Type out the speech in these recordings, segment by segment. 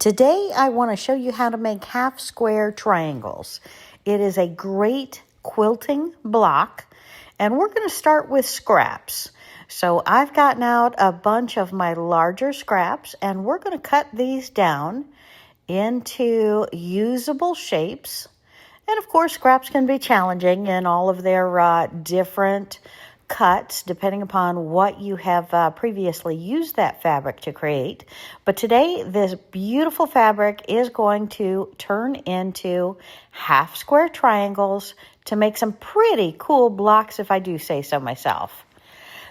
Today I want to show you how to make half square triangles. It is a great quilting block, and we're going to start with scraps. So I've gotten out a bunch of my larger scraps, and we're going to cut these down into usable shapes. And of course, scraps can be challenging in all of their different cuts, depending upon what you have previously used that fabric to create. But today, this beautiful fabric is going to turn into half square triangles to make some pretty cool blocks, if I do say so myself.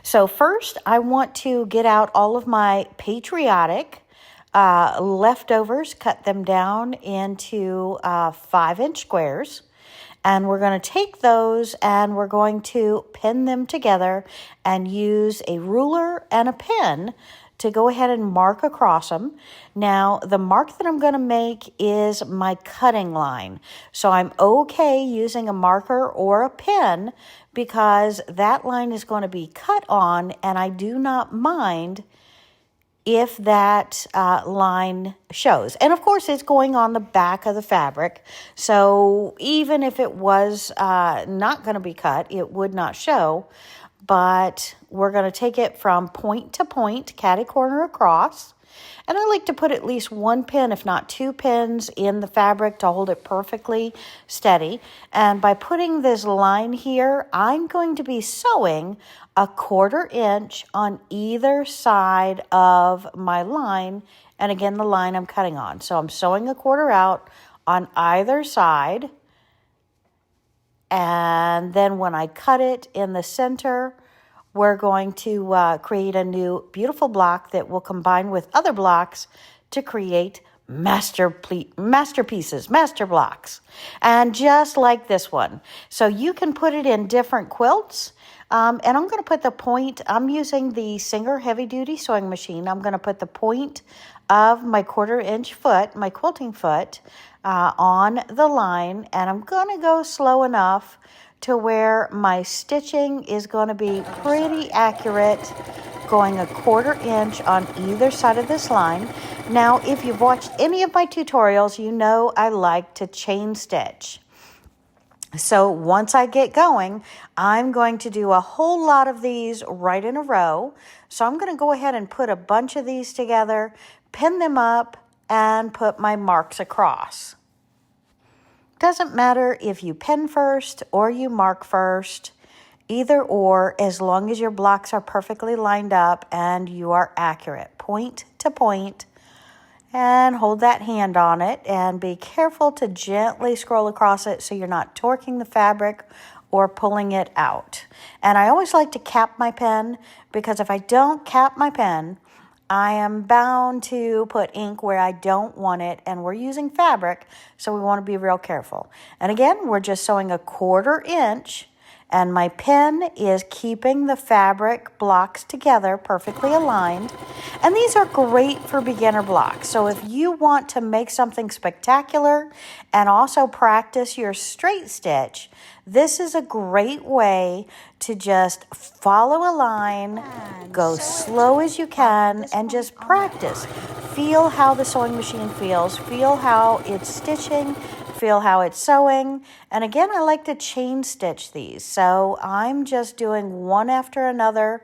So first, I want to get out all of my patriotic leftovers, cut them down into 5-inch squares. And we're going to take those and we're going to pin them together and use a ruler and a pen to go ahead and mark across them. Now, the mark that I'm going to make is my cutting line. So I'm okay using a marker or a pen because that line is going to be cut on, and I do not mind if that line shows. And of course, it's going on the back of the fabric. So even if it was not going to be cut, it would not show. But we're going to take it from point to point, catty corner across. And I like to put at least one pin, if not 2 pins, in the fabric to hold it perfectly steady. And by putting this line here, I'm going to be sewing a 1/4 inch on either side of my line. And again, the line I'm cutting on. So I'm sewing a 1/4 out on either side. And then when I cut it in the center, we're going to create a new beautiful block that will combine with other blocks to create masterpieces, master blocks. And just like this one. So you can put it in different quilts. And I'm going to put the point, I'm using the Singer heavy duty sewing machine. I'm going to put the point of my 1/4 inch foot, my quilting foot, on the line. And I'm going to go slow enough to where my stitching is going to be pretty accurate, going a 1/4 inch on either side of this line. Now, if you've watched any of my tutorials, you know I like to chain stitch. So once I get going, I'm going to do a whole lot of these right in a row. So I'm going to go ahead and put a bunch of these together, pin them up, and put my marks across. Doesn't matter if you pin first or you mark first, either or, as long as your blocks are perfectly lined up and you are accurate, point to point. And hold that hand on it and be careful to gently scroll across it so you're not torquing the fabric or pulling it out. And I always like to cap my pen, because if I don't cap my pen, I am bound to put ink where I don't want it, and we're using fabric, so we want to be real careful. And again, we're just sewing a 1/4 inch, and my pen is keeping the fabric blocks together perfectly aligned. And these are great for beginner blocks. So if you want to make something spectacular and also practice your straight stitch, this is a great way to just follow a line, go slow as you can, and just practice. Feel how the sewing machine feels, feel how it's stitching, feel how it's sewing. And again, I like to chain stitch these. So I'm just doing one after another,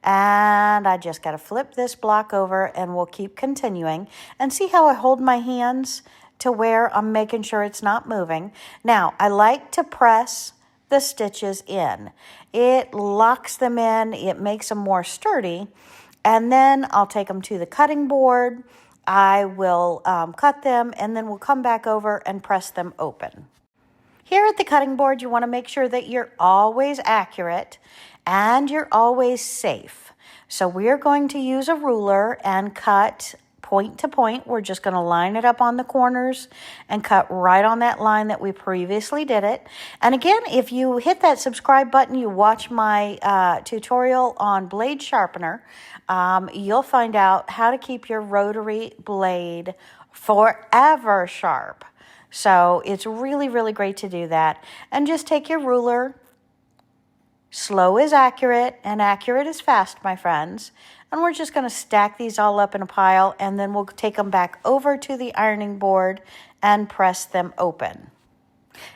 and I just got to flip this block over, and we'll keep continuing. And see how I hold my hands to where I'm making sure it's not moving. Now, I like to press the stitches in. It locks them in, it makes them more sturdy. And then I'll take them to the cutting board. I will cut them, and then we'll come back over and press them open. Here at the cutting board, you want to make sure that you're always accurate and you're always safe. So we're going to use a ruler and cut point to point. We're just going to line it up on the corners and cut right on that line that we previously did it. And again, if you hit that subscribe button, you watch my tutorial on blade sharpener, you'll find out how to keep your rotary blade forever sharp. So it's really, really great to do that. And just take your ruler. Slow is accurate, and accurate is fast, my friends. And we're just going to stack these all up in a pile, and then we'll take them back over to the ironing board and press them open.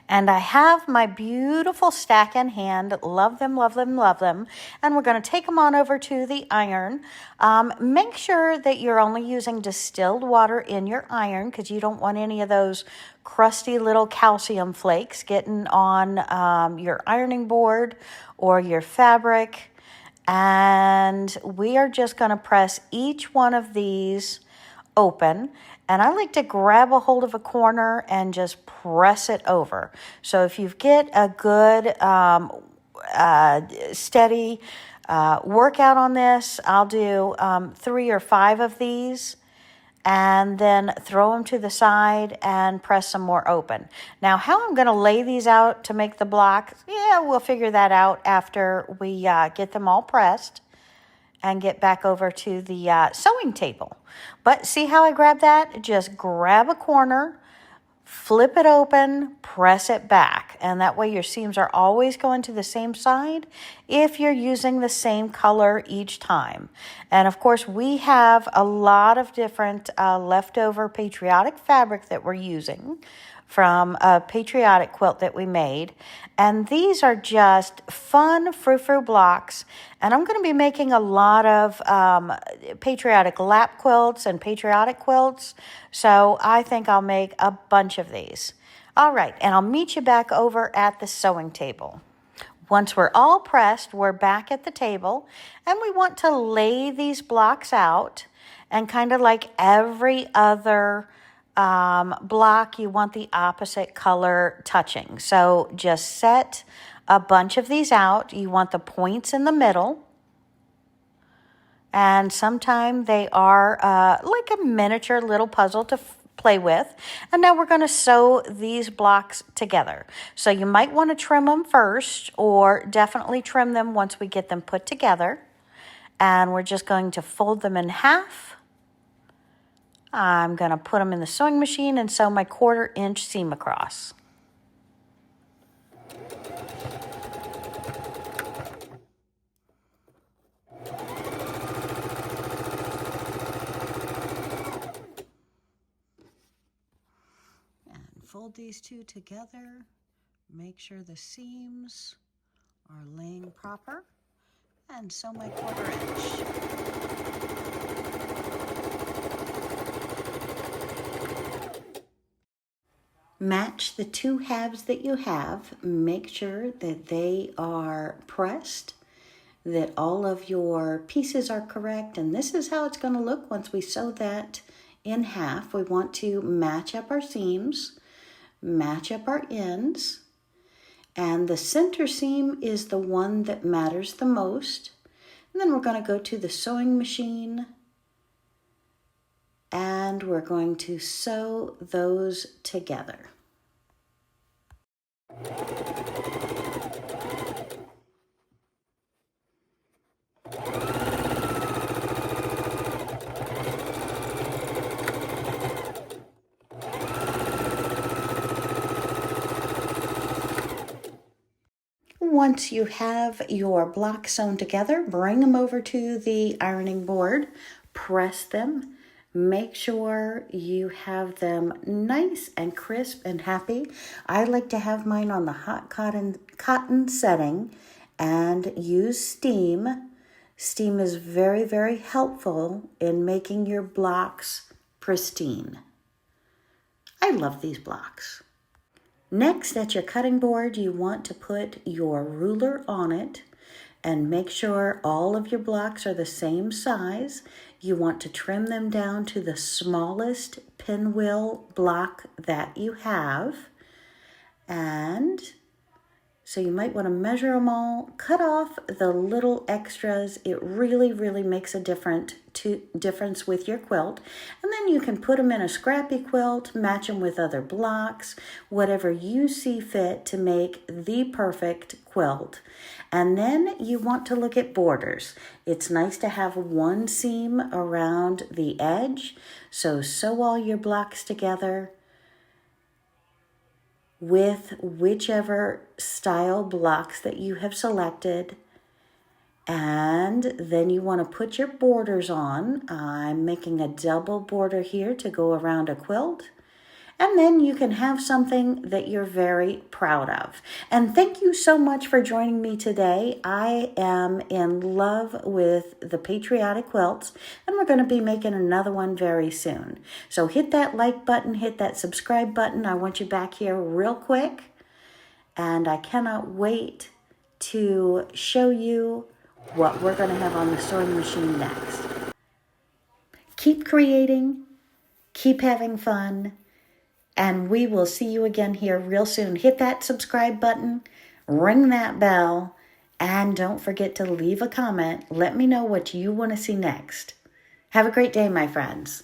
And I have my beautiful stack in hand. Love them, love them, love them. And we're going to take them on over to the iron. Make sure that you're only using distilled water in your iron, because you don't want any of those crusty little calcium flakes getting on your ironing board or your fabric. And we are just going to press each one of these open. And I like to grab a hold of a corner and just press it over. So if you get a good steady workout on this, I'll do 3 or 5 of these and then throw them to the side and press some more open. Now, how I'm going to lay these out to make the blocks, yeah, we'll figure that out after we get them all pressed and get back over to the sewing table. But see how I grab that? Just grab a corner, flip it open, press it back. And that way your seams are always going to the same side if you're using the same color each time. And of course, we have a lot of different leftover patriotic fabric that we're using from a patriotic quilt that we made. And these are just fun frou-frou blocks. And I'm going to be making a lot of patriotic lap quilts and patriotic quilts. So I think I'll make a bunch of these. All right, and I'll meet you back over at the sewing table. Once we're all pressed, we're back at the table. And we want to lay these blocks out. And kind of like every other block, you want the opposite color touching. So just set a bunch of these out. You want the points in the middle. And sometimes they are like a miniature little puzzle to play with. And now we're going to sew these blocks together. So you might want to trim them first, or definitely trim them once we get them put together. And we're just going to fold them in half. I'm going to put them in the sewing machine and sew my 1/4 inch seam across. And fold these two together. Make sure the seams are laying proper. And sew my 1/4 inch. Match the 2 halves that you have. Make sure that they are pressed, that all of your pieces are correct. And this is how it's going to look once we sew that in half. We want to match up our seams, match up our ends. And the center seam is the one that matters the most. And then we're going to go to the sewing machine. And we're going to sew those together. Once you have your blocks sewn together, bring them over to the ironing board, press them. Make sure you have them nice and crisp and happy. I like to have mine on the hot cotton setting and use steam. Steam is very, very helpful in making your blocks pristine. I love these blocks. Next, at your cutting board, you want to put your ruler on it and make sure all of your blocks are the same size. You want to trim them down to the smallest pinwheel block that you have. And so you might want to measure them all, cut off the little extras. It really, really makes a difference with your quilt. And then you can put them in a scrappy quilt, match them with other blocks, whatever you see fit to make the perfect quilt. And then you want to look at borders. It's nice to have one seam around the edge. So sew all your blocks together with whichever style blocks that you have selected, And then you want to put your borders on. I'm making a double border here to go around a quilt. And then you can have something that you're very proud of. And thank you so much for joining me today. I am in love with the patriotic quilts, and we're going to be making another one very soon. So hit that like button, hit that subscribe button. I want you back here real quick. And I cannot wait to show you what we're going to have on the sewing machine next. Keep creating, keep having fun, and we will see you again here real soon. Hit that subscribe button, ring that bell, and don't forget to leave a comment. Let me know what you want to see next. Have a great day, my friends.